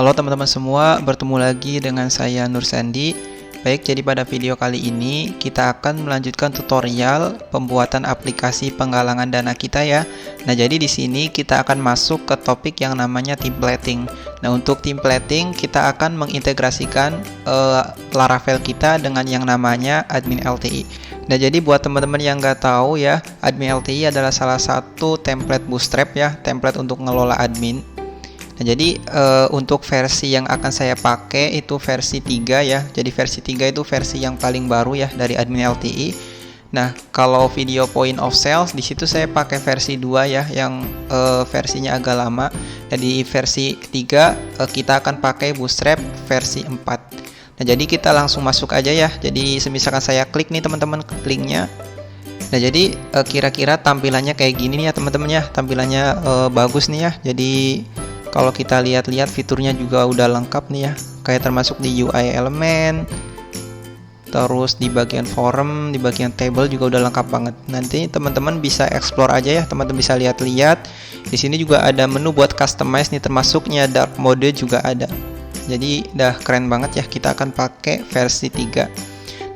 Halo teman-teman semua, bertemu lagi dengan saya Nur Sandi. Baik, jadi pada video kali ini kita akan melanjutkan tutorial pembuatan aplikasi penggalangan dana kita ya. Nah, jadi di sini kita akan masuk ke topik yang namanya templating. Nah, untuk templating kita akan mengintegrasikan Laravel kita dengan yang namanya admin LTI. Nah, jadi buat teman-teman yang nggak tahu ya, admin LTI adalah salah satu template Bootstrap ya, template untuk ngelola admin. Nah, jadi untuk versi yang akan saya pakai itu versi 3 ya. Jadi versi 3 itu versi yang paling baru ya dari admin LTI. Nah, kalau video point of sales di situ saya pakai versi 2 ya, yang versinya agak lama. Jadi versi 3 kita akan pakai Bootstrap versi 4. Nah, jadi kita langsung masuk aja ya. Jadi misalkan saya klik nih teman-teman linknya. Nah, jadi kira-kira tampilannya kayak gini nih ya teman-teman ya. Tampilannya bagus nih ya. Jadi kalau kita lihat-lihat fiturnya juga udah lengkap nih ya, kayak termasuk di UI element, terus di bagian forum, di bagian table juga udah lengkap banget. Nanti teman-teman bisa explore aja ya, teman-teman bisa lihat-lihat. Di sini juga ada menu buat customize nih, termasuknya dark mode juga ada. Jadi udah keren banget ya, kita akan pakai versi 3.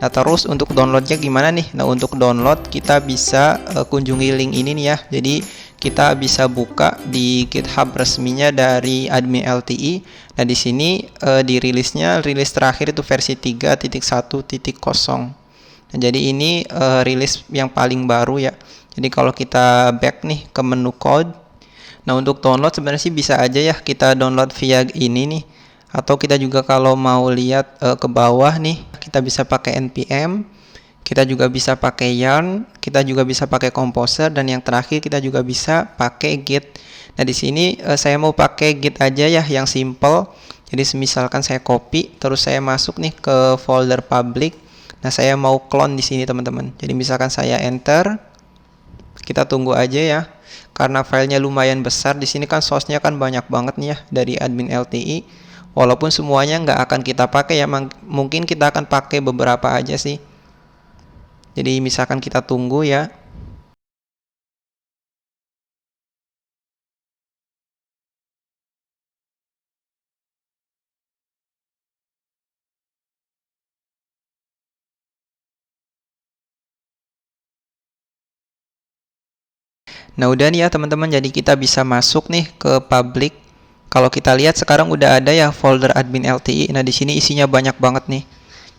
Nah, terus untuk downloadnya gimana nih? Nah, untuk download kita bisa kunjungi link ini nih ya. Jadi kita bisa buka di GitHub resminya dari admin LTI. Nah, di sini rilis terakhir itu versi 3.1.0. Nah, jadi ini rilis yang paling baru ya. Jadi kalau kita back nih ke menu code. Nah, untuk download sebenarnya sih bisa aja ya kita download via ini nih. Atau kita juga kalau mau lihat ke bawah nih, kita bisa pakai npm, kita juga bisa pakai yarn, kita juga bisa pakai composer, dan yang terakhir kita juga bisa pakai git. Nah, di sini saya mau pakai git aja ya, yang simple. Jadi misalkan saya copy, terus saya masuk nih ke folder public. Nah, saya mau clone di sini teman-teman. Jadi misalkan saya enter, kita tunggu aja ya. Karena filenya lumayan besar, di sini kan source-nya kan banyak banget nih ya dari admin LTI. Walaupun semuanya nggak akan kita pakai ya, mungkin kita akan pakai beberapa aja sih. Jadi misalkan kita tunggu ya. Nah, udah nih ya teman-teman, jadi kita bisa masuk nih ke public. Kalau kita lihat sekarang udah ada ya folder admin LTI. Nah, di sini isinya banyak banget nih.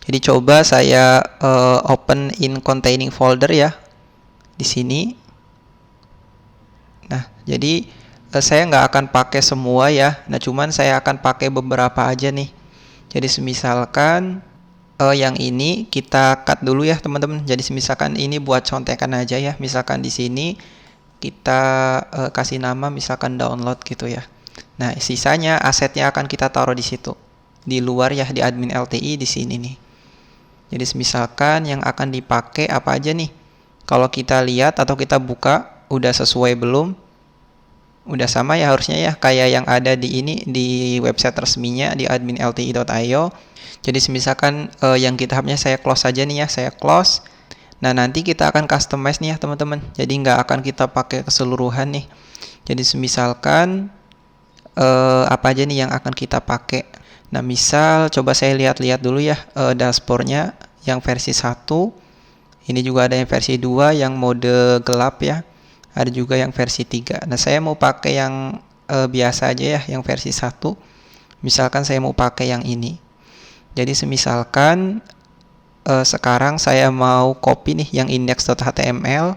Jadi coba saya open in containing folder ya. Di sini. Nah, jadi saya nggak akan pakai semua ya. Nah, cuman saya akan pakai beberapa aja nih. Jadi misalkan yang ini kita cut dulu ya teman-teman. Jadi misalkan ini buat contekan aja ya. Misalkan di sini kita kasih nama misalkan download gitu ya. Nah, sisanya asetnya akan kita taruh di situ. Di luar ya, di admin LTI di sini nih. Jadi misalkan yang akan dipakai apa aja nih? Kalau kita lihat atau kita buka, udah sesuai belum? Udah sama ya harusnya ya, kayak yang ada di ini di website resminya di adminlti.io. Jadi misalkan yang GitHub-nya saya close aja nih ya, saya close. Nah, nanti kita akan customize nih ya teman-teman. Jadi nggak akan kita pakai keseluruhan nih. Jadi misalkan apa aja nih yang akan kita pakai. Nah, misal coba saya lihat-lihat dulu ya dashboardnya yang versi 1. Ini juga ada yang versi 2 yang mode gelap ya. Ada juga yang versi 3. Nah, saya mau pakai yang biasa aja ya, yang versi 1. Misalkan saya mau pakai yang ini. Jadi misalkan sekarang saya mau copy nih yang index.html.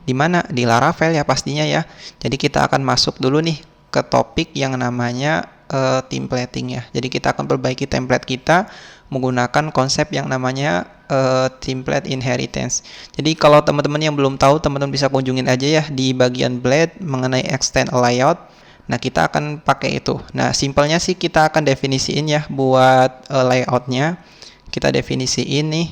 Di mana? Di Laravel ya pastinya ya. Jadi kita akan masuk dulu nih ke topik yang namanya templating ya. Jadi kita akan perbaiki template kita menggunakan konsep yang namanya template inheritance. Jadi kalau teman-teman yang belum tahu, teman-teman bisa kunjungin aja ya di bagian blade mengenai extend a layout. Nah, kita akan pakai itu. Nah, simpelnya sih kita akan definisiin ya buat layoutnya. Kita definisiin nih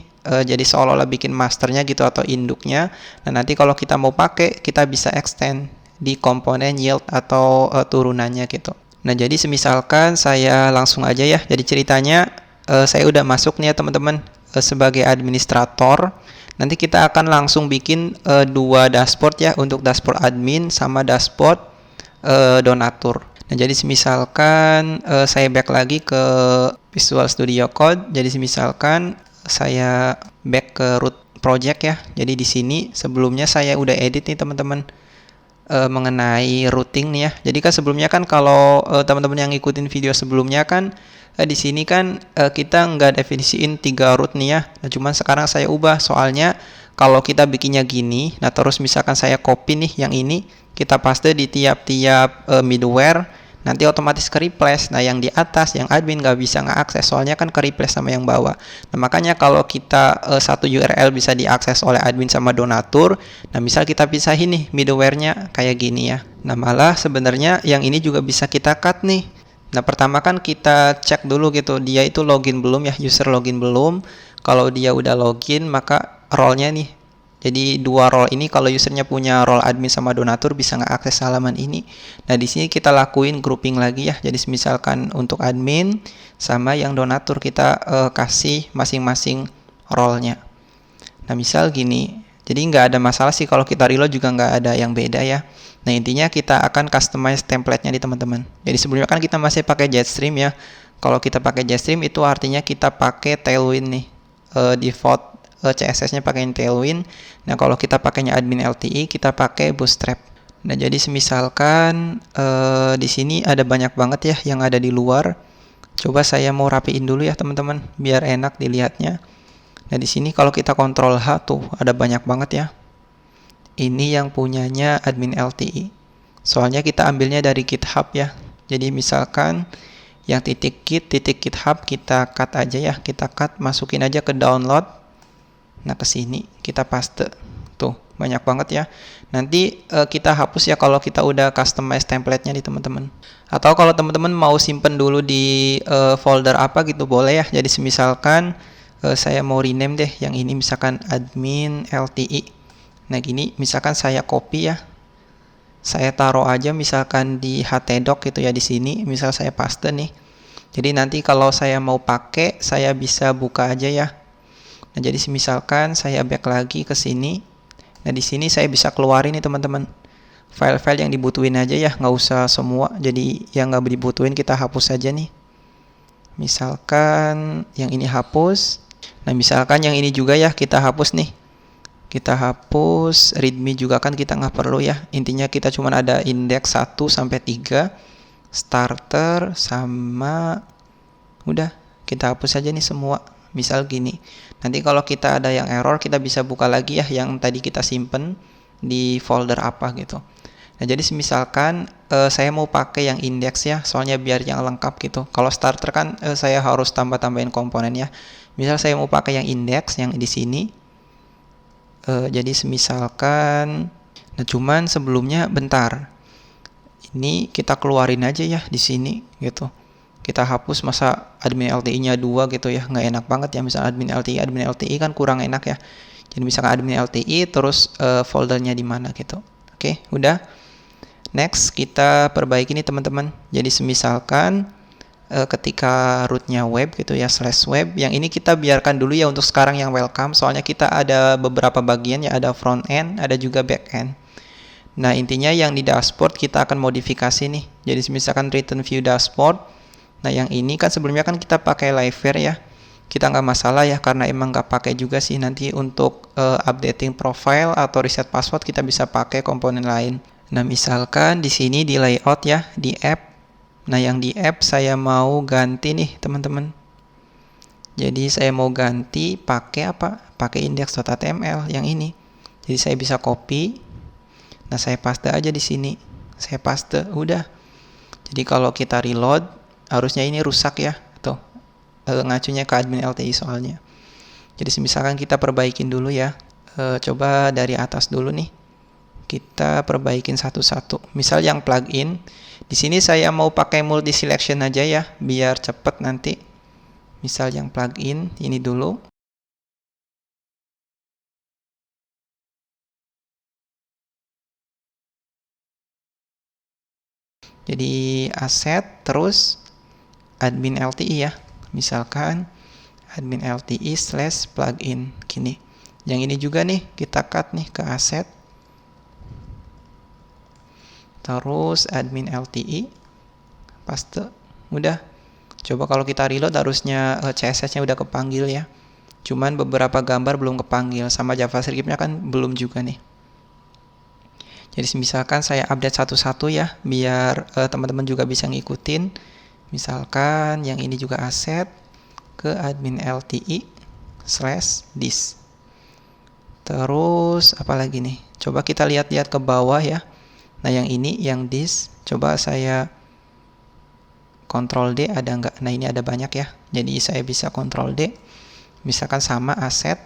jadi seolah-olah bikin masternya gitu atau induknya. Nah, nanti kalau kita mau pakai, kita bisa extend di komponen yield atau turunannya gitu. Nah, jadi misalkan saya langsung aja ya. Jadi ceritanya saya udah masuk nih ya teman-teman sebagai administrator. Nanti kita akan langsung bikin 2 dashboard ya, untuk dashboard admin sama dashboard donatur. Nah, jadi misalkan saya back lagi ke Visual Studio Code. Jadi misalkan saya back ke root project ya. Jadi di sini sebelumnya saya udah edit nih teman-teman mengenai routing nih ya. Jadi kan sebelumnya kan kalau teman-teman yang ngikutin video sebelumnya kan di sini kan kita nggak definisiin 3 root nih ya. Nah, cuman sekarang saya ubah soalnya kalau kita bikinnya gini, nah terus misalkan saya copy nih yang ini, kita paste di tiap-tiap middleware, nanti otomatis ke replace. Nah, yang di atas, yang admin nggak bisa ngeakses, soalnya kan ke replace sama yang bawah. Nah, makanya kalau kita satu URL bisa diakses oleh admin sama donatur, nah misal kita pisahin nih middleware-nya kayak gini ya. Nah, malah sebenarnya yang ini juga bisa kita cut nih. Nah, pertama kan kita cek dulu gitu, dia itu login belum ya, user login belum. Kalau dia udah login, maka role-nya nih. Jadi 2 role ini kalau usernya punya role admin sama donatur bisa ngeakses halaman ini. Nah, di sini kita lakuin grouping lagi ya. Jadi misalkan untuk admin sama yang donatur kita kasih masing-masing role-nya. Nah, misal gini. Jadi nggak ada masalah sih kalau kita reload juga nggak ada yang beda ya. Nah, intinya kita akan customize template-nya di teman-teman. Jadi sebelumnya kan kita masih pakai Jetstream ya. Kalau kita pakai Jetstream itu artinya kita pakai Tailwind nih. Default CSS-nya pakai Tailwind. Nah, kalau kita pakainya admin LTI, kita pakai Bootstrap. Nah, jadi semisalkan di sini ada banyak banget ya yang ada di luar. Coba saya mau rapiin dulu ya teman-teman, biar enak dilihatnya. Nah, di sini kalau kita kontrol H tuh ada banyak banget ya. Ini yang punyanya admin LTI. Soalnya kita ambilnya dari GitHub ya. Jadi misalkan yang .github kita cut aja ya. Kita cut, masukin aja ke download. Nah, ke sini kita paste. Tuh, banyak banget ya. Nanti kita hapus ya kalau kita udah customize template-nya nih teman-teman. Atau kalau teman-teman mau simpen dulu di folder apa gitu boleh ya. Jadi misalkan saya mau rename deh yang ini misalkan admin LTI. Nah, gini misalkan saya copy ya. Saya taruh aja misalkan di htdoc gitu ya di sini. Misal saya paste nih. Jadi nanti kalau saya mau pakai, saya bisa buka aja ya. Nah, jadi misalkan saya back lagi ke sini. Nah, di sini saya bisa keluarin nih teman-teman. File-file yang dibutuhin aja ya, nggak usah semua. Jadi yang nggak dibutuhin kita hapus aja nih. Misalkan yang ini hapus. Nah, misalkan yang ini juga ya kita hapus nih. Kita hapus, readme juga kan kita nggak perlu ya. Intinya kita cuma ada index 1 sampai 3, starter sama udah, kita hapus aja nih semua. Misal gini. Nanti kalau kita ada yang error, kita bisa buka lagi ya yang tadi kita simpen di folder apa gitu. Nah, jadi misalkan saya mau pakai yang index ya, soalnya biar yang lengkap gitu. Kalau starter kan saya harus tambah-tambahin komponen ya. Misal saya mau pakai yang index yang di sini. Jadi misalkan, nah cuman sebelumnya bentar. Ini kita keluarin aja ya di sini gitu. Kita hapus, masa admin LTI-nya 2 gitu ya, nggak enak banget ya. Misal admin LTI kan kurang enak ya. Jadi misalkan admin LTI terus foldernya di mana gitu. Oke, udah. Next kita perbaiki nih teman-teman. Jadi misalkan ketika rootnya web gitu ya /web, yang ini kita biarkan dulu ya untuk sekarang yang welcome, soalnya kita ada beberapa bagian ya, ada front end, ada juga back end. Nah, intinya yang di dashboard kita akan modifikasi nih. Jadi misalkan return view dashboard. Nah, yang ini kan sebelumnya kan kita pakai Liveware ya. Kita nggak masalah ya karena emang nggak pakai juga sih. Nanti untuk updating profile atau reset password kita bisa pakai komponen lain. Nah, misalkan di sini di layout ya, di app. Nah, yang di app saya mau ganti nih teman-teman. Jadi saya mau ganti pakai apa? Pakai index.html yang ini. Jadi saya bisa copy. Nah, saya paste aja di sini. Saya paste, udah. Jadi kalau kita reload, harusnya ini rusak ya. Tuh, ngacunya ke admin LTI soalnya. Jadi misalkan kita perbaikin dulu ya. Coba dari atas dulu nih. Kita perbaikin satu-satu. Misal yang plugin, di sini saya mau pakai multi selection aja ya, biar cepet nanti. Misal yang plugin, ini dulu. Jadi aset, terus admin LTI ya. Misalkan admin LTI /plugin, gini. Yang ini juga nih, kita cut nih ke aset. Terus admin LTI, paste. Udah. Coba kalau kita reload harusnya CSS-nya udah kepanggil ya. Cuman beberapa gambar belum kepanggil, sama JavaScript-nya kan belum juga nih. Jadi misalkan saya update satu-satu ya, biar teman-teman juga bisa ngikutin. Misalkan yang ini juga aset ke admin LTI/this. Terus apalagi nih? Coba kita lihat-lihat ke bawah ya. Nah yang ini, yang this, coba saya Ctrl D, ada nggak? Nah ini ada banyak ya. Jadi saya bisa Ctrl D. Misalkan sama aset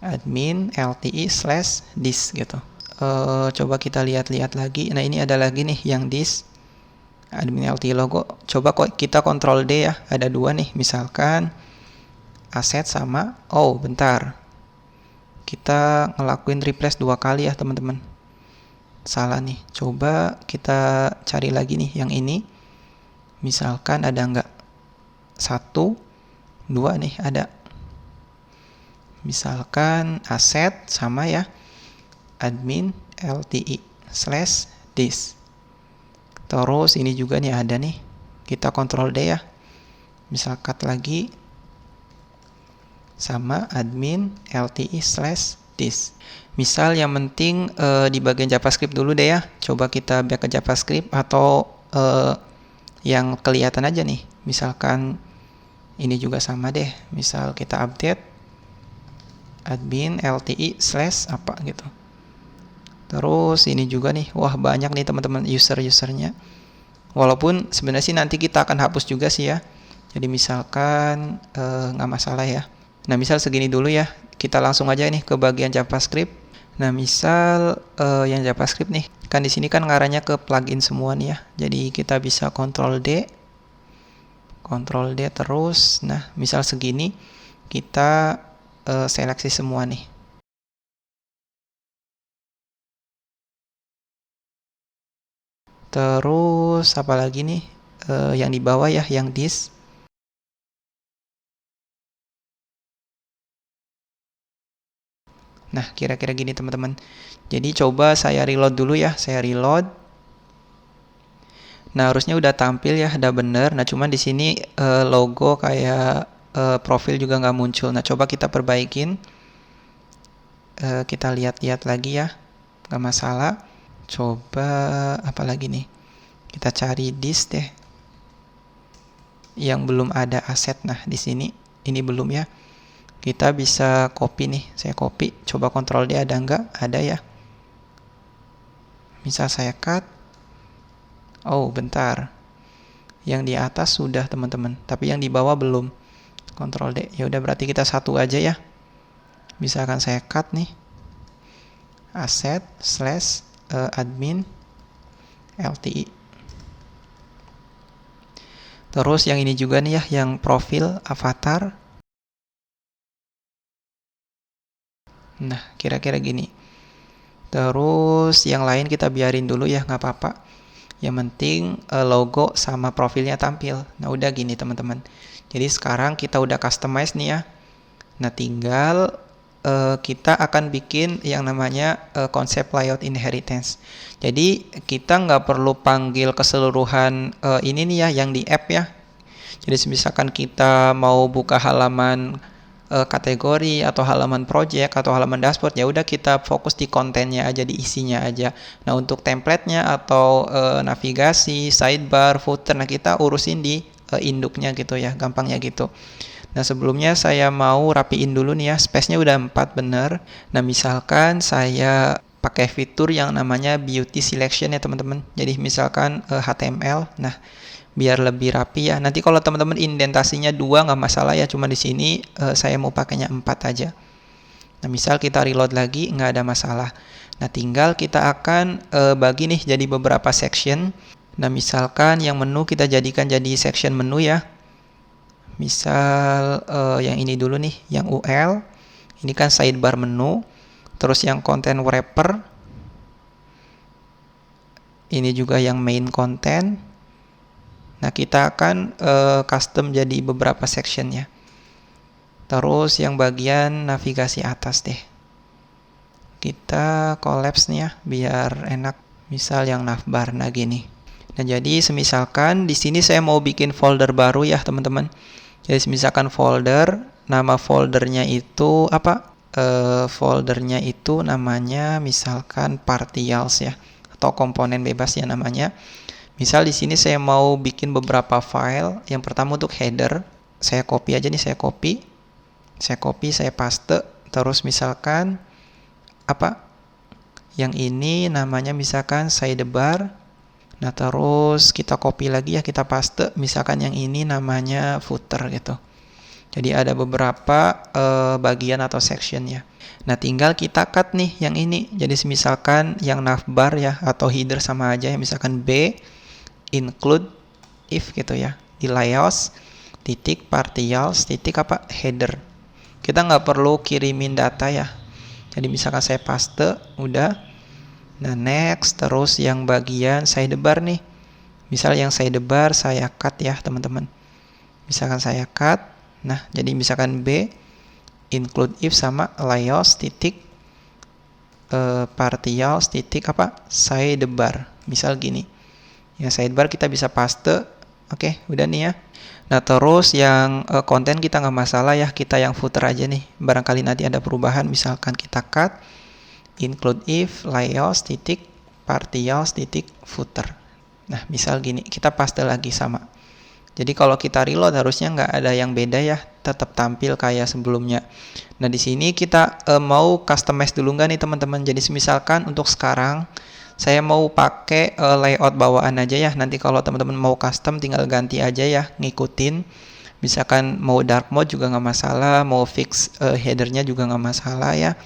admin LTI/this gitu. Coba kita lihat-lihat lagi. Nah ini ada lagi nih yang this admin LTI logo. Coba kok kita Ctrl D ya. Ada dua nih. Misalkan aset sama. Oh bentar. Kita ngelakuin replace 2 kali ya teman-teman. Salah nih. Coba kita cari lagi nih yang ini. Misalkan ada nggak? 1, 2 nih ada. Misalkan aset sama ya admin LTI/this. Terus ini juga nih ada nih. Kita Ctrl D ya. Misal cut lagi sama admin LTI/this. Misal yang penting di bagian JavaScript dulu deh ya. Coba kita back ke JavaScript atau yang kelihatan aja nih. Misalkan ini juga sama deh. Misal kita update admin LTI/apa gitu. Terus ini juga nih, wah banyak nih teman-teman usernya. Walaupun sebenarnya sih nanti kita akan hapus juga sih ya. Jadi misalkan nggak masalah ya. Nah misal segini dulu ya, kita langsung aja nih ke bagian JavaScript. Nah misal yang JavaScript nih, kan di sini kan ngarahnya ke plugin semua nih ya. Jadi kita bisa Ctrl D terus. Nah misal segini, kita seleksi semua nih. Terus apa lagi nih yang di bawah ya, yang this. Nah kira-kira gini teman-teman. Jadi coba saya reload dulu ya, saya reload. Nah harusnya udah tampil ya, udah bener. Nah cuman di sini logo kayak profil juga nggak muncul. Nah coba kita perbaikin. Kita lihat-lihat lagi ya, nggak masalah. Coba apa lagi nih? Kita cari this deh. Yang belum ada aset. Nah, di sini ini belum ya. Kita bisa copy nih. Saya copy. Coba Ctrl D ada nggak? Ada ya. Misal saya cut. Oh, bentar. Yang di atas sudah, teman-teman. Tapi yang di bawah belum. Ctrl D. Ya udah berarti kita satu aja ya. Misalkan saya cut nih. Asset/admin LTI. Terus yang ini juga nih ya, yang profil avatar. Nah, kira-kira gini. Terus yang lain kita biarin dulu ya, nggak apa-apa. Yang penting logo sama profilnya tampil. Nah, udah gini teman-teman. Jadi sekarang kita udah customize nih ya. Nah, tinggal kita akan bikin yang namanya konsep layout inheritance. Jadi kita nggak perlu panggil keseluruhan ini nih ya, yang di app ya. Jadi misalkan kita mau buka halaman kategori atau halaman project atau halaman dashboard, ya udah kita fokus di kontennya aja, di isinya aja. Nah untuk template-nya atau navigasi, sidebar, footer, nah kita urusin di induknya gitu ya, gampangnya gitu. Nah sebelumnya saya mau rapiin dulu nih ya, space-nya udah 4 bener. Nah misalkan saya pakai fitur yang namanya beauty selection ya teman-teman. Jadi misalkan HTML, nah biar lebih rapi ya. Nanti kalau teman-teman indentasinya 2 nggak masalah ya, cuma di sini saya mau pakainya 4 aja. Nah misal kita reload lagi nggak ada masalah. Nah tinggal kita akan bagi nih jadi beberapa section. Nah misalkan yang menu kita jadikan jadi section menu ya. Misal yang ini dulu nih, yang UL. Ini kan sidebar menu. Terus yang content wrapper. Ini juga yang main content. Nah kita akan custom jadi beberapa section ya. Terus yang bagian navigasi atas deh. Kita collapse nih ya, biar enak. Misal yang navbar, nah gini. Nah, jadi semisalkan di sini saya mau bikin folder baru ya, teman-teman. Jadi misalkan folder, nama foldernya itu apa? Foldernya itu namanya misalkan partials ya, atau komponen bebas ya namanya. Misal di sini saya mau bikin beberapa file. Yang pertama untuk header, saya copy aja nih, saya copy, saya paste. Terus misalkan apa? Yang ini namanya misalkan sidebar. Nah, terus kita copy lagi ya, kita paste. Misalkan yang ini namanya footer gitu. Jadi ada beberapa bagian atau section ya. Nah, tinggal kita cut nih yang ini. Jadi misalkan yang navbar ya atau header sama aja ya. Misalkan B include if gitu ya. Di layouts titik partials titik apa header. Kita nggak perlu kirimin data ya. Jadi misalkan saya paste, udah. Nah, next, terus yang bagian sidebar nih. Misal yang sidebar saya cut ya, teman-teman. Misalkan saya cut. Nah, jadi misalkan B include if sama layouts titik partials titik apa sidebar. Misal gini. Yang sidebar kita bisa paste. Oke, udah nih ya. Nah, terus yang konten kita nggak masalah ya, kita yang footer aja nih. Barangkali nanti ada perubahan, misalkan kita cut include if layouts titik partials titik footer. Nah, misal gini, kita paste lagi sama. Jadi kalau kita reload harusnya nggak ada yang beda ya, tetap tampil kayak sebelumnya. Nah, di sini kita mau customize dulu nggak nih teman-teman? Jadi misalkan untuk sekarang saya mau pakai layout bawaan aja ya. Nanti kalau teman-teman mau custom tinggal ganti aja ya, ngikutin. Misalkan mau dark mode juga nggak masalah, mau fix headernya juga nggak masalah ya,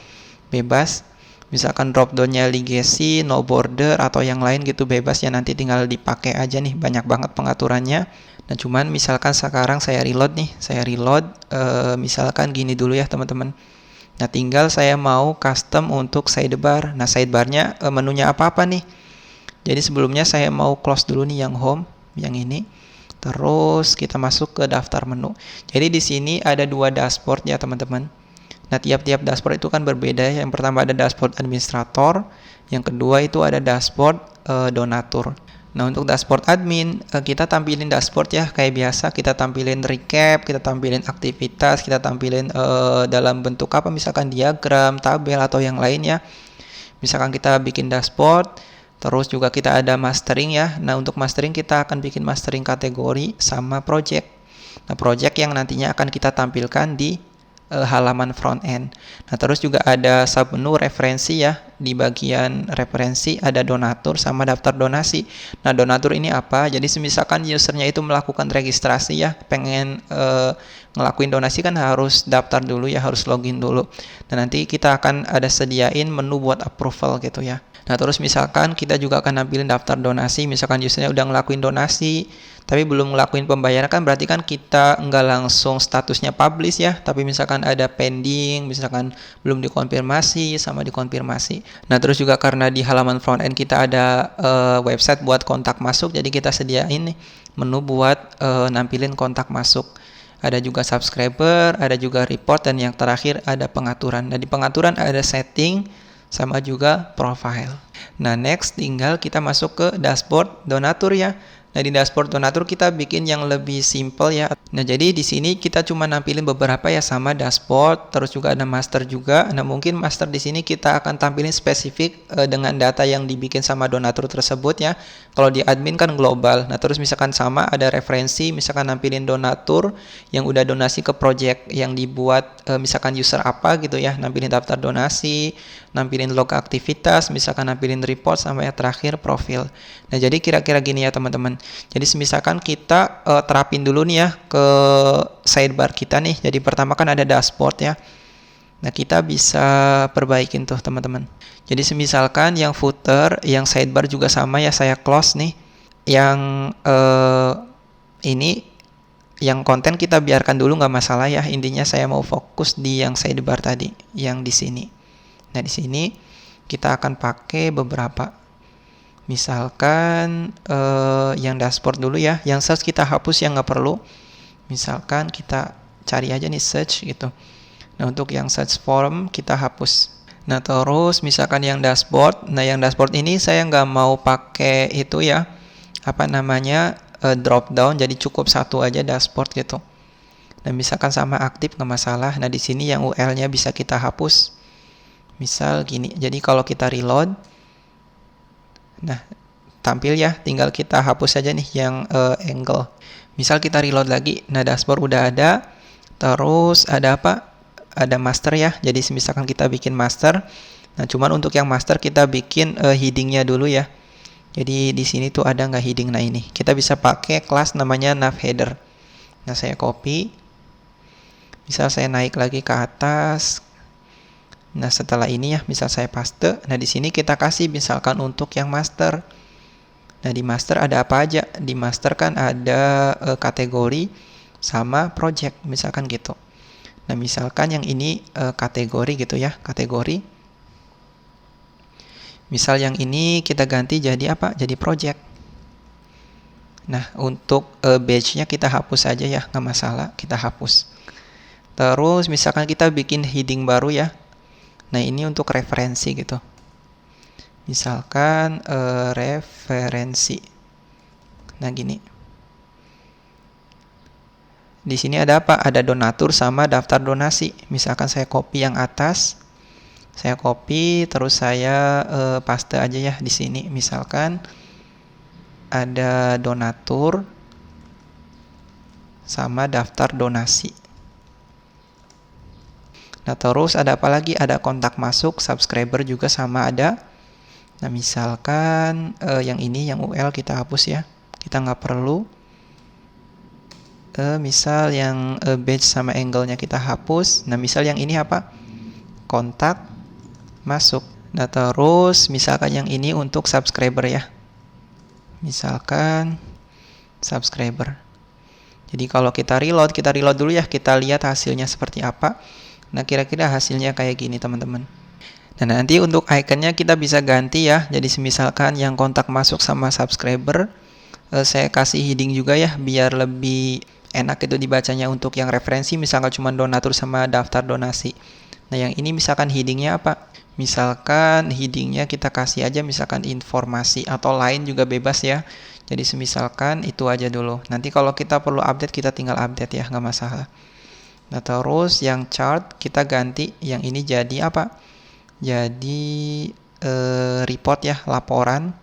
bebas. Misalkan dropdownnya legacy, no border, atau yang lain gitu bebas ya, nanti tinggal dipakai aja nih, banyak banget pengaturannya. Nah, cuman misalkan sekarang saya reload nih, misalkan gini dulu ya teman-teman. Nah, tinggal saya mau custom untuk sidebar. Nah, sidebarnya menunya apa-apa nih. Jadi sebelumnya saya mau close dulu nih yang home, yang ini. Terus kita masuk ke daftar menu. Jadi di sini ada 2 dashboard ya teman-teman. Nah, tiap-tiap dashboard itu kan berbeda. Yang pertama ada dashboard administrator, yang kedua itu ada dashboard donatur. Nah, untuk dashboard admin, kita tampilin dashboard ya kayak biasa. Kita tampilin recap, kita tampilin aktivitas, kita tampilin dalam bentuk apa, misalkan diagram, tabel, atau yang lainnya. Misalkan kita bikin dashboard, terus juga kita ada mastering ya. Nah, untuk mastering kita akan bikin mastering kategori sama project. Nah, project yang nantinya akan kita tampilkan di halaman front end. Nah, terus juga ada submenu referensi ya. Di bagian referensi ada donatur sama daftar donasi. Nah, donatur ini apa? Jadi misalkan usernya itu melakukan registrasi ya, pengen ngelakuin donasi kan harus daftar dulu ya, harus login dulu. Dan nanti kita akan ada sediain menu buat approval gitu ya. Nah, terus misalkan kita juga akan nampilin daftar donasi. Misalkan usernya udah ngelakuin donasi tapi belum ngelakuin pembayaran, kan berarti kan kita nggak langsung statusnya publish ya, tapi misalkan ada pending, misalkan belum dikonfirmasi sama dikonfirmasi. Nah, terus juga karena di halaman front end kita ada website buat kontak masuk, jadi kita sediain nih menu buat nampilin kontak masuk. Ada juga subscriber, ada juga report, dan yang terakhir ada pengaturan. Nah, di pengaturan ada setting sama juga profile. Nah, next tinggal kita masuk ke dashboard donatur ya. Nah, di dashboard donatur kita bikin yang lebih simple ya. Nah, jadi di sini kita cuma nampilin beberapa ya, sama dashboard, terus juga ada master juga. Nah, mungkin master di sini kita akan tampilin spesifik dengan data yang dibikin sama donatur tersebut ya. Kalau di admin kan global. Nah, terus misalkan sama ada referensi, misalkan nampilin donatur yang udah donasi ke project yang dibuat misalkan user apa gitu ya, nampilin daftar donasi, nampilin log aktivitas, misalkan nampilin report, sama yang terakhir profil. Nah, jadi kira-kira gini ya teman-teman. Jadi misalkan kita terapin dulu nih ya ke sidebar kita nih. Jadi pertama kan ada dashboard ya. Nah, kita bisa perbaikin tuh teman-teman. Jadi misalkan yang footer, yang sidebar juga sama ya, saya close nih. Yang ini, yang konten kita biarkan dulu nggak masalah ya. Intinya saya mau fokus di yang sidebar tadi, yang di sini. Nah, di sini kita akan pakai beberapa. Misalkan yang dashboard dulu ya, yang search kita hapus yang nggak perlu. Misalkan kita cari aja nih search gitu. Nah, untuk yang search form kita hapus. Nah, terus misalkan yang dashboard. Nah, yang dashboard ini saya nggak mau pakai itu ya, apa namanya drop down, jadi cukup satu aja dashboard gitu. Dan misalkan sama aktif nggak masalah. Nah di sini yang UL-nya bisa kita hapus. Misal gini. Jadi kalau kita reload, nah tampil ya. Tinggal kita hapus saja nih yang angle. Misal kita reload lagi. Nah dashboard udah ada. Terus ada apa? Ada master ya. Jadi misalkan kita bikin master. Nah cuman untuk yang master kita bikin heading-nya dulu ya. Jadi di sini tuh ada nggak heading? Nah ini kita bisa pakai kelas namanya nav header. Nah saya copy, misal saya naik lagi ke atas. Nah setelah ini ya, misal saya paste. Nah di sini kita kasih misalkan untuk yang master. Nah di master ada apa aja? Di master kan ada kategori sama project, misalkan gitu. Nah misalkan yang ini kategori gitu ya, kategori. Misal yang ini kita ganti jadi apa? Jadi project. Nah, untuk badge-nya kita hapus aja ya, nggak masalah, kita hapus. Terus misalkan kita bikin heading baru ya. Nah, ini untuk referensi gitu. Misalkan referensi. Nah, gini. Di sini ada apa? Ada donatur sama daftar donasi. Misalkan saya copy yang atas. Saya copy terus saya paste aja ya di sini. Misalkan ada donatur sama daftar donasi. Nah, terus ada apa lagi? Ada kontak masuk, subscriber juga sama ada. Nah, misalkan yang ini yang UL kita hapus ya. Kita nggak perlu. Misal yang badge sama angle-nya kita hapus. Nah, misal yang ini apa? Kontak masuk. Nah terus misalkan yang ini untuk subscriber ya, misalkan subscriber. Jadi kalau kita reload dulu ya, kita lihat hasilnya seperti apa. Nah kira-kira hasilnya kayak gini teman-teman. Dan nanti untuk ikonnya kita bisa ganti ya. Jadi misalkan yang kontak masuk sama subscriber, saya kasih heading juga ya biar lebih enak itu dibacanya. Untuk yang referensi misalkan cuma donatur sama daftar donasi. Nah yang ini misalkan headingnya apa? Misalkan headingnya kita kasih aja misalkan informasi atau lain juga bebas ya. Jadi semisalkan itu aja dulu. Nanti kalau kita perlu update kita tinggal update ya, nggak masalah. Nah terus yang chart kita ganti yang ini jadi apa? Jadi report ya, laporan.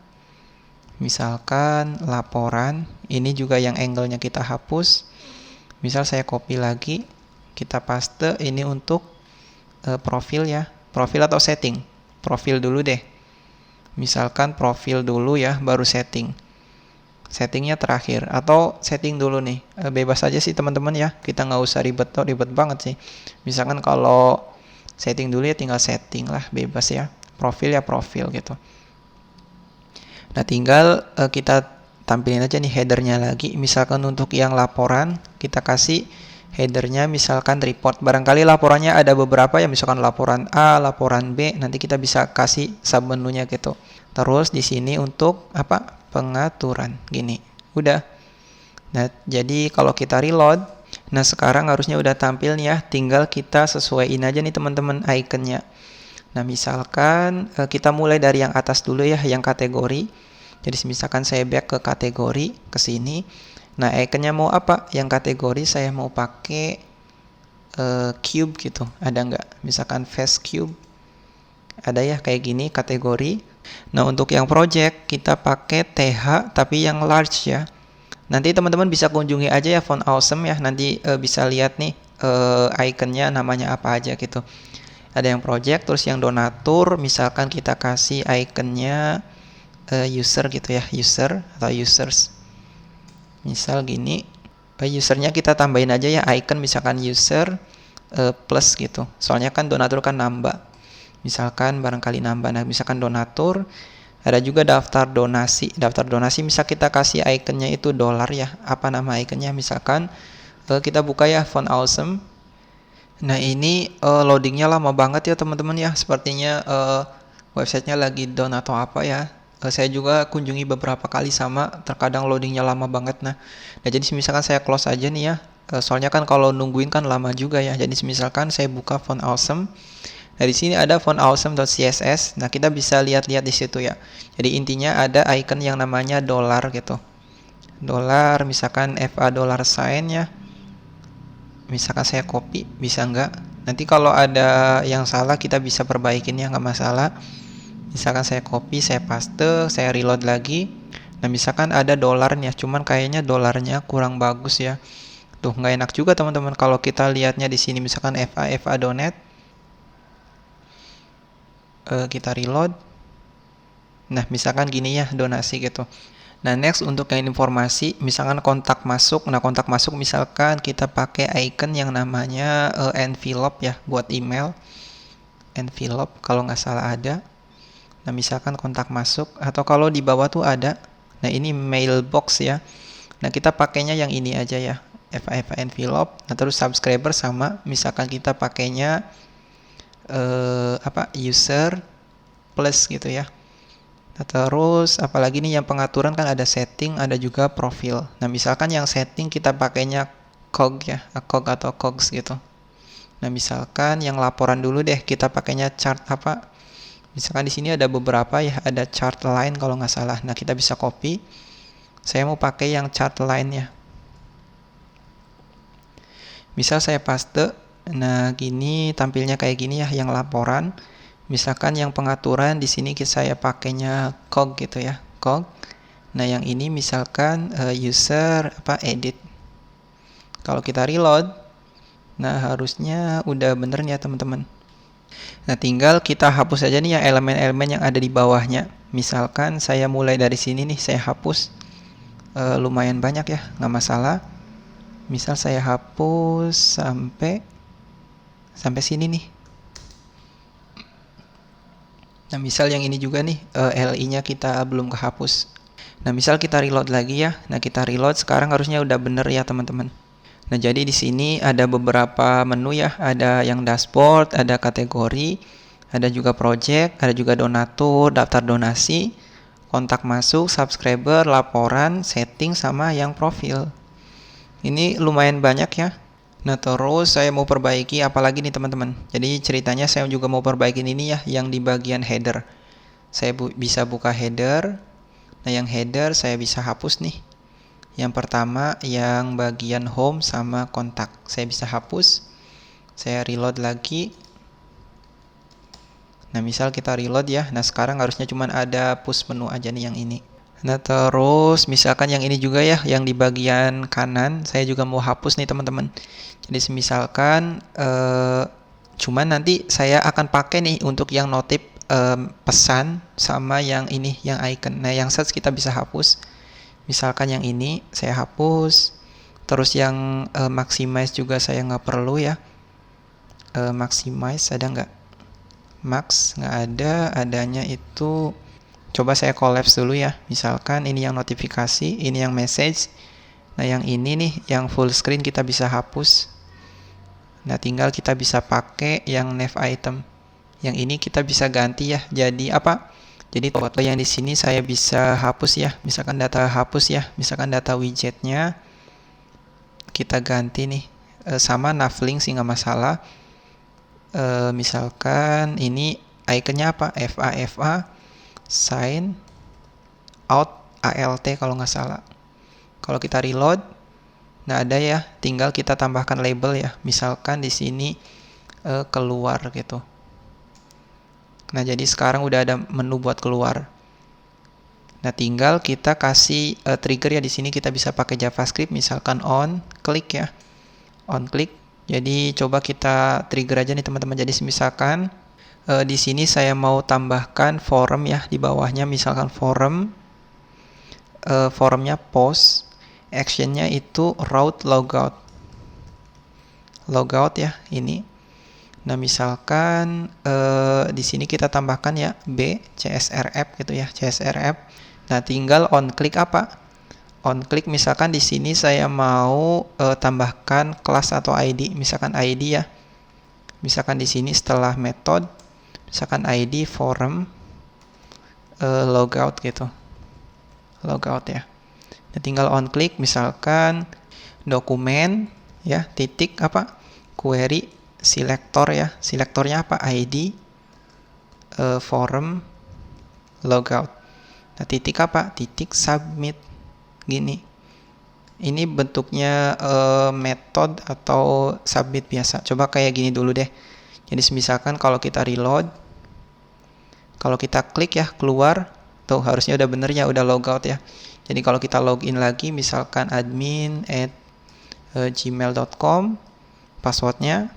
Misalkan laporan. Ini juga yang angle-nya kita hapus. Misal saya copy lagi, kita paste ini untuk profil ya. Profil atau setting? Profil dulu deh. Misalkan profil dulu ya, baru setting. Settingnya terakhir. Atau setting dulu nih. Bebas aja sih teman-teman ya. Kita nggak usah ribet banget sih. Misalkan kalau setting dulu ya tinggal setting lah. Bebas ya. Profil ya profil gitu. Nah tinggal kita tampilin aja nih headernya lagi. Misalkan untuk yang laporan kita kasih headernya misalkan report. Barangkali laporannya ada beberapa ya, misalkan laporan A, laporan B, nanti kita bisa kasih submenunya gitu. Terus di sini untuk apa? Pengaturan gini. Udah. Nah, jadi kalau kita reload, nah sekarang harusnya udah tampil nih ya, tinggal kita sesuaiin aja nih teman-teman ikonnya. Nah, misalkan kita mulai dari yang atas dulu ya, yang kategori. Jadi misalkan saya back ke kategori ke sini. Nah, ikonnya mau apa? Yang kategori saya mau pakai cube gitu. Ada nggak? Misalkan face cube. Ada ya kayak gini kategori. Nah, untuk yang project kita pakai TH tapi yang large ya. Nanti teman-teman bisa kunjungi aja ya Font Awesome ya. Nanti bisa lihat nih ikonnya namanya apa aja gitu. Ada yang project, terus yang donatur. Misalkan kita kasih ikonnya user gitu ya. User atau users. Misal gini, usernya kita tambahin aja ya icon misalkan user plus gitu. Soalnya kan donatur kan nambah. Misalkan barangkali nambah. Nah, misalkan donatur, ada juga daftar donasi. Daftar donasi misal kita kasih ikonnya itu dolar ya. Apa nama ikonnya? Misalkan kita buka ya Font Awesome. Nah, ini loadingnya lama banget ya teman-teman ya. Sepertinya websitenya lagi down atau apa ya. Saya juga kunjungi beberapa kali sama, terkadang loadingnya lama banget. Nah jadi misalkan saya close aja nih ya, soalnya kan kalau nungguin kan lama juga ya. Jadi misalkan saya buka Font Awesome. Nah di sini ada fontawesome.css. Nah kita bisa lihat-lihat di situ ya. Jadi intinya ada icon yang namanya dolar gitu. dolar, misalkan FA dollar sign ya. Misalkan saya copy, bisa nggak? Nanti kalau ada yang salah kita bisa perbaikin ya, nggak masalah. Misalkan saya copy, saya paste, saya reload lagi. Nah misalkan ada dolarnya, cuman kayaknya dolarnya kurang bagus ya. Tuh nggak enak juga teman-teman kalau kita lihatnya di sini misalkan FA donate. Kita reload. Nah misalkan gini ya donasi gitu. Nah next untuk yang informasi misalkan kontak masuk. Nah kontak masuk misalkan kita pakai icon yang namanya envelope ya buat email. Envelope kalau nggak salah ada. Nah misalkan kontak masuk atau kalau di bawah tuh ada. Nah ini mailbox ya. Nah kita pakainya yang ini aja ya, FA envelope. Nah terus subscriber sama misalkan kita pakainya user plus gitu ya. Nah, terus apalagi nih yang pengaturan kan ada setting, ada juga profil. Nah misalkan yang setting kita pakainya cog ya, cog atau cogs gitu. Nah misalkan yang laporan dulu deh kita pakainya chart apa. Misalkan di sini ada beberapa ya, ada chart line kalau nggak salah. Nah kita bisa copy. Saya mau pakai yang chart line ya. Misal saya paste. Nah gini tampilnya kayak gini ya yang laporan. Misalkan yang pengaturan di sini saya pakainya cog gitu ya, cog. Nah yang ini misalkan user edit. Kalau kita reload, nah harusnya udah bener nih ya teman-teman. Nah tinggal kita hapus aja nih ya elemen-elemen yang ada di bawahnya. Misalkan saya mulai dari sini nih, saya hapus lumayan banyak ya, nggak masalah. Misal saya hapus sampai sini nih. Nah misal yang ini juga nih LI-nya kita belum kehapus. Nah misal kita reload lagi ya. Nah kita reload sekarang harusnya udah bener ya teman-teman. Nah jadi di sini ada beberapa menu ya. Ada yang dashboard, ada kategori, ada juga project, ada juga donatur, daftar donasi, kontak masuk, subscriber, laporan, setting, sama yang profil. Ini lumayan banyak ya. Nah terus saya mau perbaiki apalagi nih teman-teman. Jadi ceritanya saya juga mau perbaikin ini ya yang di bagian header. Saya bisa buka header. Nah yang header saya bisa hapus nih. Yang pertama yang bagian home sama kontak. Saya bisa hapus. Saya reload lagi. Nah misal kita reload ya. Nah sekarang harusnya cuma ada push menu aja nih yang ini. Nah terus misalkan yang ini juga ya, yang di bagian kanan saya juga mau hapus nih teman-teman. Jadi misalkan cuman nanti saya akan pakai nih untuk yang notif pesan sama yang ini, yang icon. Nah yang search kita bisa hapus. Misalkan yang ini saya hapus. Terus yang maximize juga saya nggak perlu ya. Maximize ada nggak? Max nggak ada, adanya itu. Coba saya collapse dulu ya. Misalkan ini yang notifikasi, ini yang message. Nah yang ini nih, yang full screen kita bisa hapus. Nah tinggal kita bisa pakai yang nav item. Yang ini kita bisa ganti ya. Jadi apa? Jadi foto yang di sini saya bisa hapus ya. Misalkan data hapus ya. Misalkan data widgetnya kita ganti nih. Sama navlink sih nggak masalah. Misalkan ini iconnya apa? FA sign out ALT kalau nggak salah. Kalau kita reload, nah ada ya, tinggal kita tambahkan label ya. Misalkan di sini keluar gitu. Nah jadi sekarang udah ada menu buat keluar. Nah tinggal kita kasih trigger ya, di sini kita bisa pakai JavaScript. Misalkan on click ya, on click. Jadi coba kita trigger aja nih teman-teman. Jadi misalkan di sini saya mau tambahkan forum ya di bawahnya, misalkan forum, forumnya post, actionnya itu route logout, logout ya ini. Nah misalkan di sini kita tambahkan ya b csrf gitu ya, csrf. Nah tinggal on click apa? On click misalkan di sini saya mau tambahkan kelas atau ID, misalkan ID ya. Misalkan di sini setelah method misalkan ID forum logout gitu, logout ya. Nah, tinggal on click misalkan dokumen ya, titik apa, query selector ya, selektornya apa, ID forum logout. Nah titik apa, titik submit gini. Ini bentuknya method atau submit biasa. Coba kayak gini dulu deh. Jadi misalkan kalau kita reload, kalau kita klik ya keluar, tuh harusnya udah bener ya, udah logout ya. Jadi kalau kita login lagi, misalkan admin@gmail.com, passwordnya.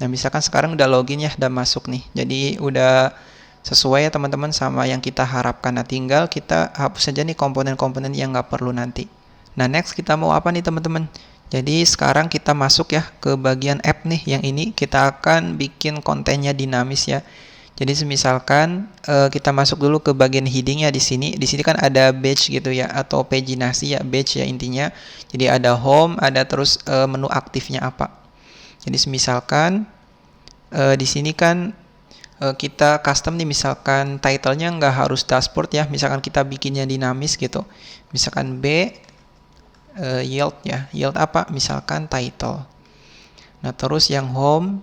Nah misalkan sekarang udah login ya, udah masuk nih. Jadi udah sesuai ya teman-teman sama yang kita harapkan. Nah tinggal kita hapus saja nih komponen-komponen yang nggak perlu nanti. Nah next kita mau apa nih teman-teman? Jadi sekarang kita masuk ya ke bagian app nih. Yang ini kita akan bikin kontennya dinamis ya. Jadi misalkan kita masuk dulu ke bagian heading ya di sini. Di sini kan ada badge gitu ya, atau paginasi ya, badge ya intinya. Jadi ada home, ada terus menu aktifnya apa. Jadi misalkan di sini kan kita custom nih, misalkan title-nya nggak harus dashboard ya, misalkan kita bikinnya dinamis gitu, misalkan yield ya, yield apa, misalkan title. Nah terus yang home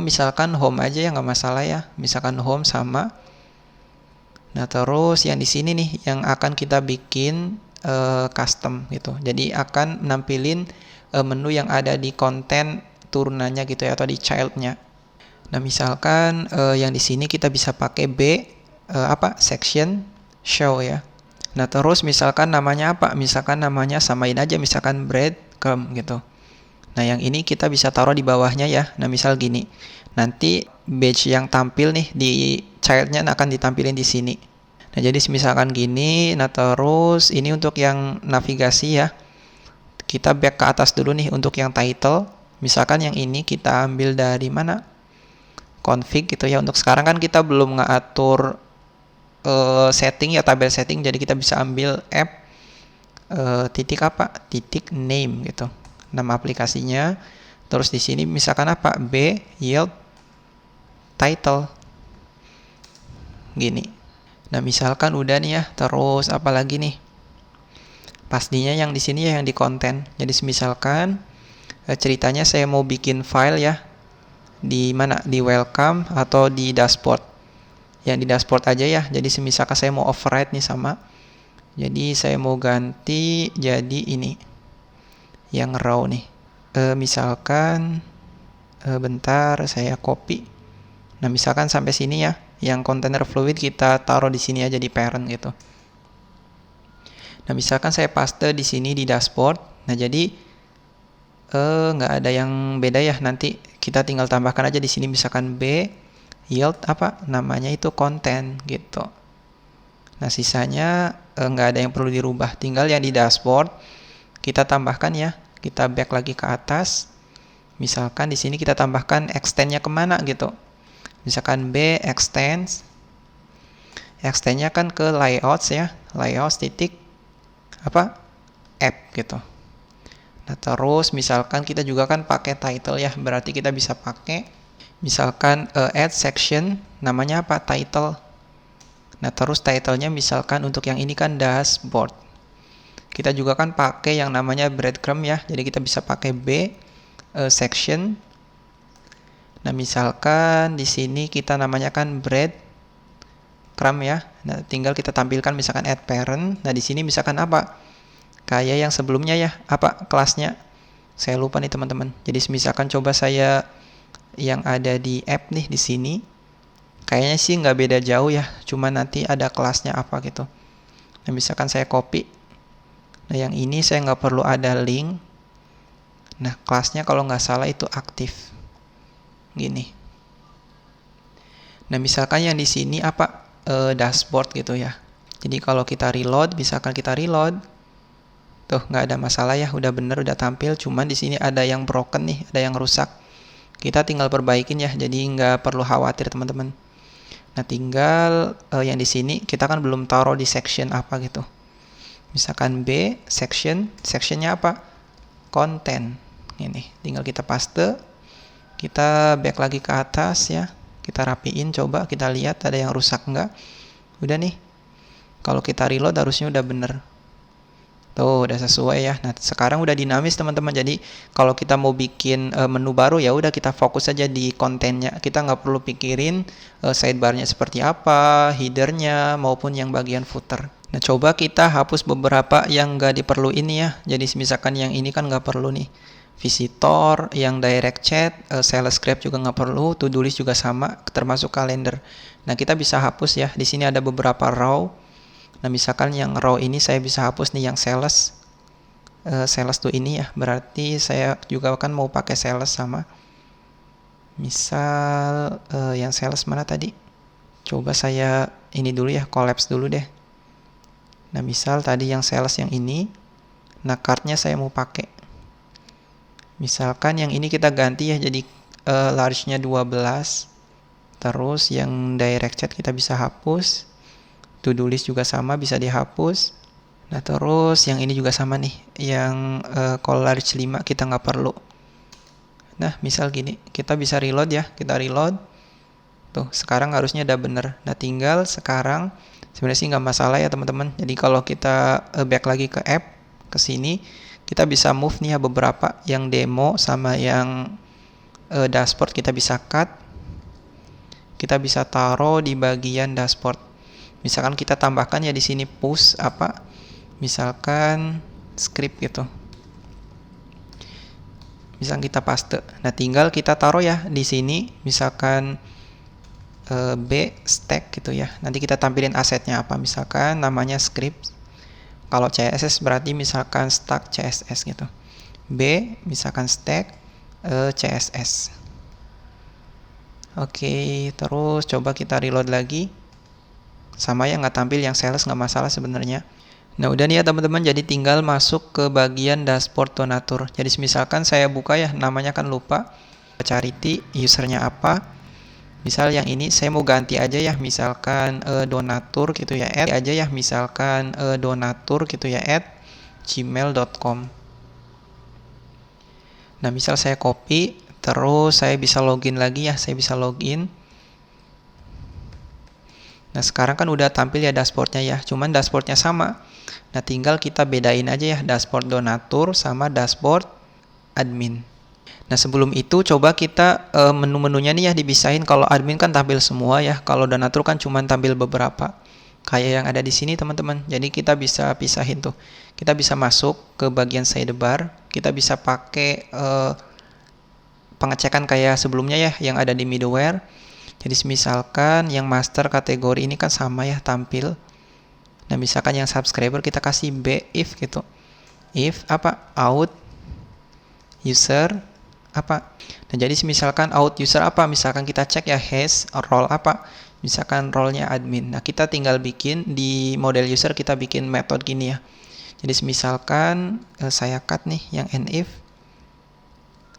misalkan home aja ya, nggak masalah ya, misalkan home sama. Nah terus yang di sini nih yang akan kita bikin custom gitu, jadi akan nampilin menu yang ada di konten turunannya gitu ya, atau di childnya. Nah misalkan yang di sini kita bisa pakai section show ya. Nah terus misalkan namanya apa? Misalkan namanya samain aja, misalkan breadcrumb gitu. Nah yang ini kita bisa taruh di bawahnya ya. Nah misal gini, nanti badge yang tampil nih di childnya akan ditampilin di sini. Nah jadi misalkan gini. Nah terus ini untuk yang navigasi ya, kita back ke atas dulu nih untuk yang title. Misalkan yang ini kita ambil dari mana? Config gitu ya. Untuk sekarang kan kita belum ngatur setting ya, tabel setting, jadi kita bisa ambil app titik name gitu, nama aplikasinya. Terus di sini misalkan yield title gini. Nah misalkan udah nih ya, terus apa lagi nih, pastinya yang di sini ya yang di konten. Jadi misalkan ceritanya saya mau bikin file ya, di mana, di welcome atau di dashboard. Yang di dashboard aja ya. Jadi misalkan saya mau override nih sama, jadi saya mau ganti jadi ini yang raw nih, misalkan bentar saya copy. Nah misalkan sampai sini ya, yang container fluid kita taruh di sini aja di parent gitu. Nah misalkan saya paste di sini di dashboard. Nah jadi nggak ada yang beda ya, nanti kita tinggal tambahkan aja di sini, misalkan yield namanya itu konten gitu. Nah sisanya nggak ada yang perlu dirubah, tinggal yang di dashboard kita tambahkan ya. Kita back lagi ke atas, misalkan di sini kita tambahkan extendnya kemana gitu, misalkan extendnya kan ke layouts ya, layouts titik app gitu. Nah terus misalkan kita juga kan pakai title ya, berarti kita bisa pakai misalkan add section, namanya title. Nah terus titlenya misalkan untuk yang ini kan dashboard. Kita juga kan pakai yang namanya breadcrumb ya, jadi kita bisa pakai section. Nah misalkan di sini kita namanya kan breadcrumb ya. Nah tinggal kita tampilkan misalkan add parent. Nah di sini misalkan kayak yang sebelumnya ya, kelasnya saya lupa nih teman-teman. Jadi misalkan coba saya yang ada di app nih di sini, kayaknya sih nggak beda jauh ya, cuma nanti ada kelasnya gitu. Nah misalkan saya copy, nah yang ini saya nggak perlu ada link. Nah kelasnya kalau nggak salah itu aktif gini. Nah misalkan yang di sini dashboard gitu ya. Jadi kalau kita reload, misalkan kita reload, tuh nggak ada masalah ya, udah bener, udah tampil. Cuman di sini ada yang broken nih, ada yang rusak. Kita tinggal perbaikin ya, jadi nggak perlu khawatir teman-teman. Nah tinggal yang di sini kita kan belum taruh di section gitu. Misalkan sectionnya konten. Ini tinggal kita paste, kita back lagi ke atas ya, kita rapiin, coba kita lihat ada yang rusak nggak. Udah nih, kalau kita reload harusnya udah bener. Tuh udah sesuai ya. Nah sekarang udah dinamis teman-teman. Jadi kalau kita mau bikin menu baru ya udah kita fokus aja di kontennya. Kita nggak perlu pikirin sidebarnya seperti apa, headernya maupun yang bagian footer. Nah, coba kita hapus beberapa yang nggak diperluin ya. Jadi misalkan yang ini kan nggak perlu nih. Visitor, yang direct chat, sales script juga nggak perlu, to do list juga sama, termasuk kalender. Nah, kita bisa hapus ya. Di sini ada beberapa row. Nah, misalkan yang row ini saya bisa hapus nih yang sales. Sales tuh ini ya. Berarti saya juga kan mau pakai sales sama. Misal yang sales mana tadi? Coba saya ini dulu ya, collapse dulu deh. Nah, misal tadi yang sales yang ini, nah cardnya saya mau pakai. Misalkan yang ini kita ganti ya, jadi large-nya 12. Terus yang direct chat kita bisa hapus. To do list juga sama, bisa dihapus. Nah, terus yang ini juga sama nih, yang call large 5 kita nggak perlu. Nah, misal gini, kita bisa reload ya, kita reload. Tuh, sekarang harusnya udah bener. Nah, tinggal sekarang sebenarnya sih nggak masalah ya teman-teman. Jadi kalau kita back lagi ke app, ke sini, kita bisa move nih ya beberapa yang demo sama yang dashboard kita bisa cut. Kita bisa taruh di bagian dashboard. Misalkan kita tambahkan ya di sini push apa? Misalkan script gitu. Misalkan kita paste. Nah, tinggal kita taruh ya di sini. Misalkan B stack gitu ya. Nanti kita tampilin asetnya apa, misalkan namanya script. Kalau CSS berarti misalkan stack CSS gitu. B misalkan stack CSS. Oke, terus coba kita reload lagi. Sama ya, nggak tampil yang sales, nggak masalah sebenarnya. Nah, udah nih ya teman-teman, jadi tinggal masuk ke bagian dashboard donatur. Jadi misalkan saya buka ya, namanya kan lupa. Charity, usernya apa. Misal yang ini saya mau ganti aja ya, misalkan donatur gitu ya, aja ya, misalkan donatur gitu ya, @gmail.com. Nah, misal saya copy, terus saya bisa login lagi ya, saya bisa login. Nah, sekarang kan udah tampil ya dashboardnya ya, cuman dashboardnya sama. Nah, tinggal kita bedain aja ya, dashboard donatur sama dashboard admin. Nah, sebelum itu coba kita menu-menunya nih ya dipisahin. Kalau admin kan tampil semua ya. Kalau donatur kan cuma tampil beberapa. Kayak yang ada di sini teman-teman. Jadi kita bisa pisahin tuh. Kita bisa masuk ke bagian sidebar. Kita bisa pakai pengecekan kayak sebelumnya ya yang ada di middleware. Jadi misalkan yang master kategori ini kan sama ya tampil. Nah, misalkan yang subscriber kita kasih B if gitu. If apa? Out user apa. Nah, jadi misalkan out user apa, misalkan kita cek ya has role apa, misalkan role-nya admin. Nah, kita tinggal bikin di model user, kita bikin metode gini ya. Jadi misalkan saya cut nih yang nif.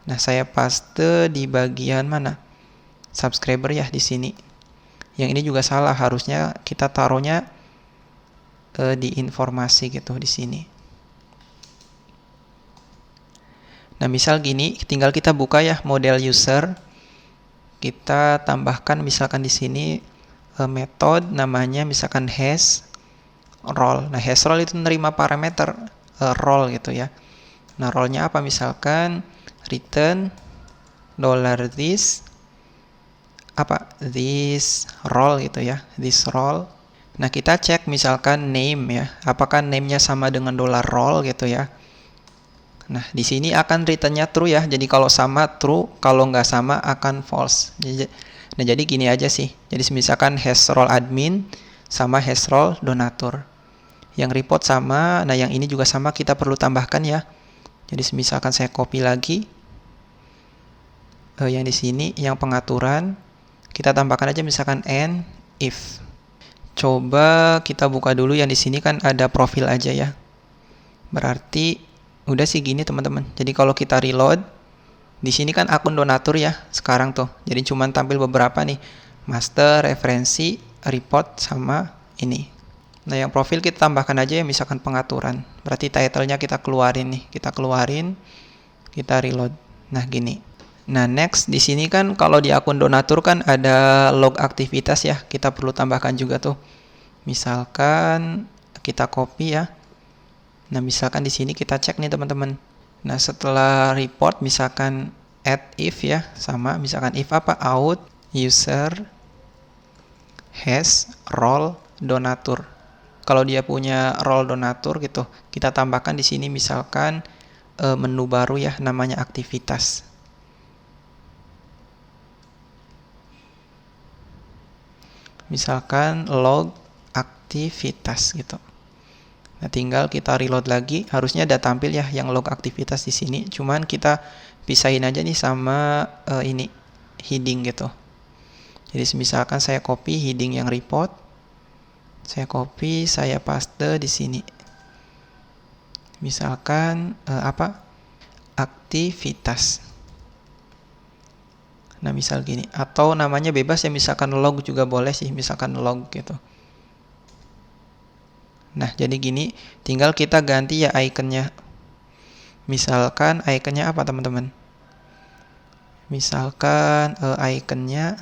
Nah, saya paste di bagian mana, subscriber ya di sini. Yang ini juga salah, harusnya kita taruhnya di informasi gitu di sini. Nah, misal gini, tinggal kita buka ya model user. Kita tambahkan misalkan di sini metode namanya misalkan has role. Nah, has role itu menerima parameter role gitu ya. Nah, role-nya apa? Misalkan return $this apa? This role gitu ya. This role. Nah, kita cek misalkan name ya. Apakah name-nya sama dengan $role gitu ya. Nah, di sini akan return-nya true ya. Jadi kalau sama true, kalau nggak sama akan false. Nah, jadi gini aja sih. Jadi misalkan has role admin sama has role donatur. Yang report sama, nah yang ini juga sama, kita perlu tambahkan ya. Jadi misalkan saya copy lagi. Yang di sini, yang pengaturan, kita tambahkan aja misalkan and if. Coba kita buka dulu yang di sini kan ada profil aja ya. Berarti udah sih gini teman-teman. Jadi kalau kita reload, di sini kan akun donatur ya sekarang tuh. Jadi cuman tampil beberapa nih. Master, referensi, report sama ini. Nah, yang profil kita tambahkan aja ya misalkan pengaturan. Berarti title-nya kita keluarin nih. Kita keluarin, kita reload. Nah, gini. Nah, next di sini kan kalau di akun donatur kan ada log aktivitas ya. Kita perlu tambahkan juga tuh. Misalkan kita copy ya. Nah, misalkan di sini kita cek nih teman-teman. Nah, setelah report misalkan add if ya, sama misalkan if apa? Out user has role donatur. kalau dia punya role donatur gitu, kita tambahkan di sini misalkan menu baru ya, namanya aktivitas. Misalkan log aktivitas gitu. Nah, tinggal kita reload lagi, harusnya ada tampil ya yang log aktivitas di sini. Cuman kita pisahin aja nih sama ini heading gitu. Jadi misalkan saya copy heading yang report, saya copy, saya paste di sini. Misalkan aktivitas. Nah, misal gini, atau namanya bebas ya, misalkan log juga boleh sih, misalkan log gitu. Nah, jadi gini, tinggal kita ganti ya ikonnya. Misalkan ikonnya apa teman-teman? Misalkan ikonnya,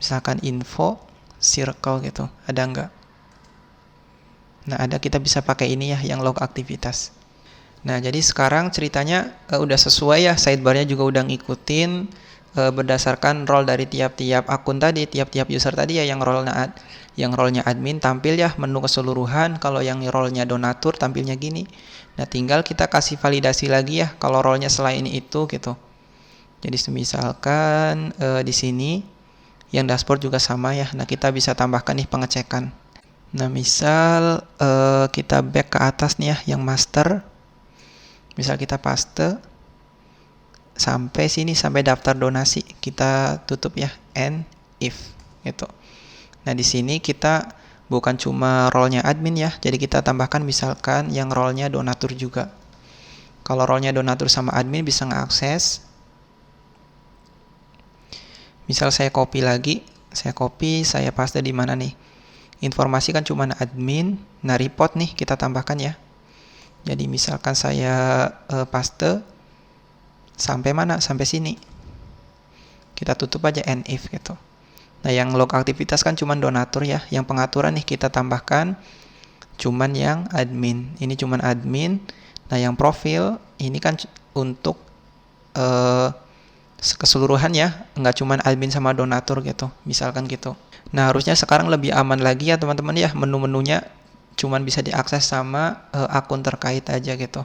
misalkan info, circle gitu, ada nggak? Nah, ada, kita bisa pakai ini ya, yang log aktivitas. Nah, jadi sekarang ceritanya udah sesuai ya, sidebarnya juga udah ngikutin berdasarkan role dari tiap-tiap akun tadi, tiap-tiap user tadi ya, yang role-nya admin tampil ya menu keseluruhan, kalau yang role-nya donatur tampilnya gini. Nah, tinggal kita kasih validasi lagi ya kalau role-nya selain itu gitu. Jadi misalkan di sini yang dashboard juga sama ya. Nah, kita bisa tambahkan nih pengecekan. Nah, misal kita back ke atas nih ya, yang master. Misal kita paste sampai sini, sampai daftar donasi, kita tutup ya, and if gitu. Nah, di sini kita bukan cuma role-nya admin ya, jadi kita tambahkan misalkan yang role-nya donatur juga. Kalau role-nya donatur sama admin bisa ngeakses. Misal saya copy lagi, saya paste di mana nih? Informasi kan cuma admin. Nah, report nih kita tambahkan ya. Jadi misalkan saya paste sampai mana? Sampai sini. Kita tutup aja and if gitu. Nah, yang log aktivitas kan cuman donatur ya. Yang pengaturan nih kita tambahkan cuman yang admin. Ini cuman admin. Nah, yang profil ini kan untuk keseluruhan ya, nggak cuman admin sama donatur gitu. Misalkan gitu. Nah, harusnya sekarang lebih aman lagi ya teman-teman ya. Menu-menunya cuman bisa diakses sama akun terkait aja gitu.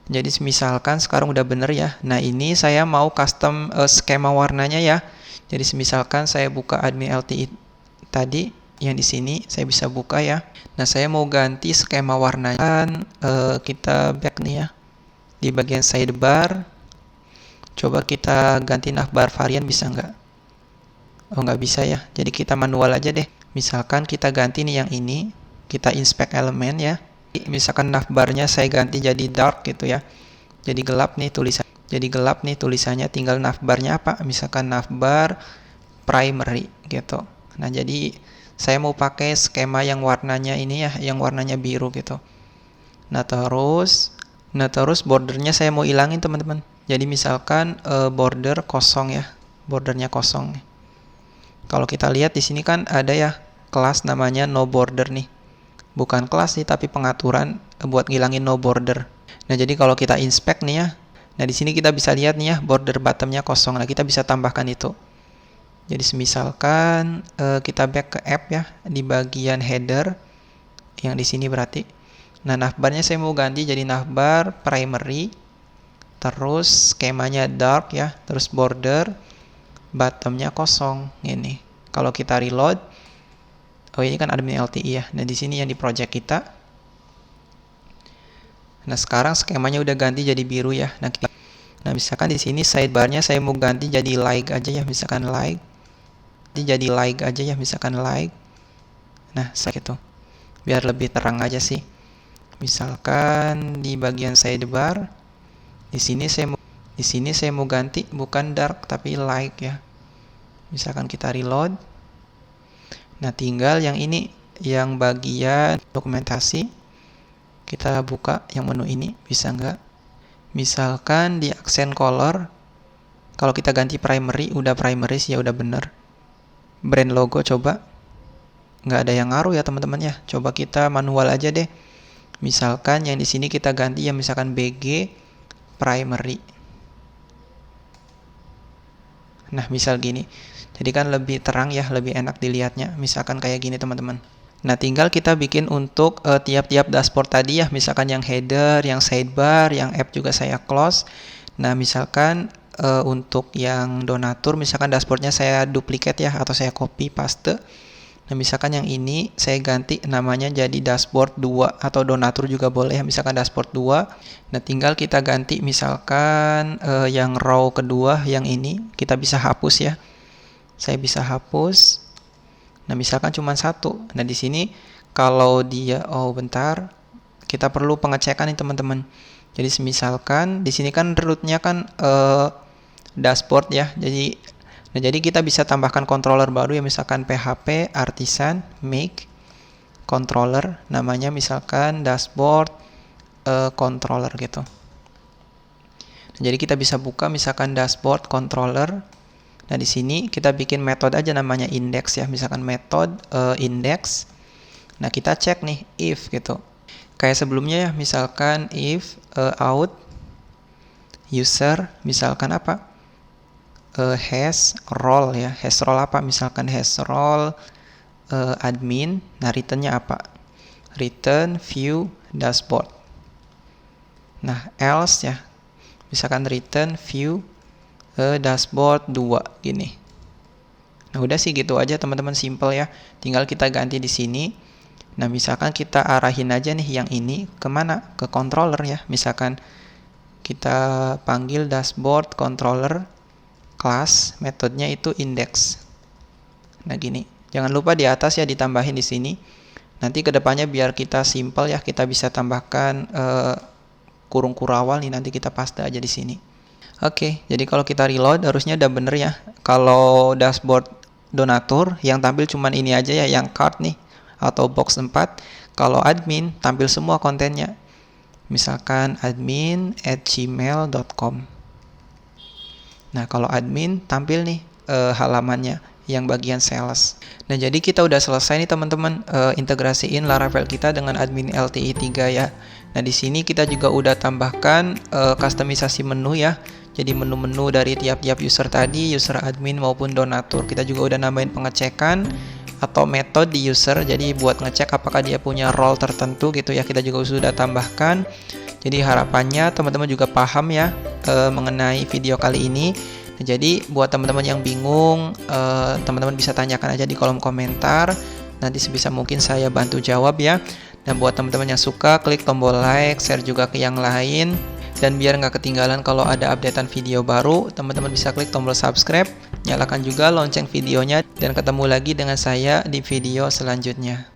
Jadi misalkan sekarang udah bener ya. Nah, ini saya mau custom skema warnanya ya. Jadi misalkan saya buka admin LTI tadi yang di sini, saya bisa buka ya. Nah, saya mau ganti skema warnanya. Kita back nih ya. Di bagian sidebar, coba kita ganti navbar varian, bisa nggak? Oh, nggak bisa ya. Jadi kita manual aja deh. Misalkan kita ganti nih yang ini. Kita inspect elemen ya. Misalkan navbarnya saya ganti jadi dark gitu ya. Jadi gelap nih tulisannya, tinggal navbarnya apa? Misalkan navbar primary gitu. Nah, jadi saya mau pakai skema yang warnanya ini ya, yang warnanya biru gitu. Nah, terus bordernya saya mau ilangin teman-teman. Jadi misalkan border kosong ya. Bordernya kosong. Kalau kita lihat di sini kan ada ya kelas namanya no border nih. Bukan kelas sih, tapi pengaturan buat ngilangin no border. Nah, jadi kalau kita inspect nih ya, nah di sini kita bisa lihat nih ya, border bottomnya kosong. Nah, kita bisa tambahkan itu. Jadi misalkan kita back ke app ya, di bagian header, yang di sini berarti. Nah, navbarnya saya mau ganti jadi navbar primary, terus skemanya dark ya, terus border bottomnya kosong ini. Kalau kita reload, oh ini kan admin LTI ya. Nah, di sini yang di project kita. Nah, sekarang skemanya udah ganti jadi biru ya. Nah, misalkan di sini sidebarnya saya mau ganti jadi like aja ya, misalkan like. Nah, gitu. Biar lebih terang aja sih. Misalkan di bagian sidebar, di sini saya mau ganti bukan dark tapi light ya. Misalkan kita reload. Nah, tinggal yang ini, yang bagian dokumentasi, kita buka yang menu ini, bisa nggak? Misalkan di accent color, kalau kita ganti primary, udah primary sih ya, udah bener. Brand logo coba, nggak ada yang ngaruh ya teman-teman ya. Coba kita manual aja deh. Misalkan yang di sini kita ganti ya, misalkan BG primary. Nah, misal gini. Jadi kan lebih terang ya, lebih enak dilihatnya. Misalkan kayak gini teman-teman. Nah, tinggal kita bikin untuk tiap-tiap dashboard tadi ya, misalkan yang header, yang sidebar, yang app juga saya close. Nah, misalkan untuk yang donatur, misalkan dashboardnya saya duplicate ya, atau saya copy paste. Nah, misalkan yang ini saya ganti namanya jadi dashboard 2 atau donatur juga boleh ya, misalkan dashboard 2. Nah, tinggal kita ganti misalkan yang row kedua yang ini kita bisa hapus ya. Saya bisa hapus. Nah, misalkan cuma satu. Nah, di sini kalau dia bentar, kita perlu pengecekan nih teman-teman. Jadi misalkan di sini kan rootnya kan dashboard ya. Jadi kita bisa tambahkan controller baru ya, misalkan PHP artisan make controller, namanya misalkan dashboard controller gitu. Nah, jadi kita bisa buka misalkan dashboard controller. Nah, di sini kita bikin metode aja namanya index ya, misalkan metode index. Nah, kita cek nih if gitu. Kayak sebelumnya ya, misalkan if out user misalkan apa? Has role ya. Has role apa? Misalkan has role admin. Nah, returnnya apa? Return view dashboard. Nah, else ya. Misalkan return view dashboard 2 gini. Nah, udah sih gitu aja teman-teman, simple ya. Tinggal kita ganti di sini. Nah, misalkan kita arahin aja nih yang ini kemana? Ke controller ya. Misalkan kita panggil dashboard controller class, metodenya itu index. Nah, gini. Jangan lupa di atas ya ditambahin di sini. Nanti kedepannya biar kita simple ya, kita bisa tambahkan kurung kurawal nih, nanti kita paste aja di sini. Oke, jadi kalau kita reload harusnya udah bener ya. Kalau dashboard donatur yang tampil cuman ini aja ya, yang card nih atau box 4. Kalau admin tampil semua kontennya. Misalkan admin@gmail.com. Nah, kalau admin tampil nih halamannya yang bagian sales. Nah, jadi kita udah selesai nih teman-teman integrasiin Laravel kita dengan admin LTI 3 ya. Nah, di sini kita juga udah tambahkan kustomisasi menu ya. Jadi menu-menu dari tiap-tiap user tadi, user admin maupun donatur. Kita juga udah nambahin pengecekan atau metode di user. Jadi buat ngecek apakah dia punya role tertentu gitu ya, kita juga sudah tambahkan. Jadi harapannya teman-teman juga paham ya mengenai video kali ini. Nah, jadi buat teman-teman yang bingung, teman-teman bisa tanyakan aja di kolom komentar. Nanti sebisa mungkin saya bantu jawab ya. Dan buat teman-teman yang suka, klik tombol like, share juga ke yang lain. Dan biar nggak ketinggalan kalau ada updatean video baru, teman-teman bisa klik tombol subscribe, nyalakan juga lonceng videonya, dan ketemu lagi dengan saya di video selanjutnya.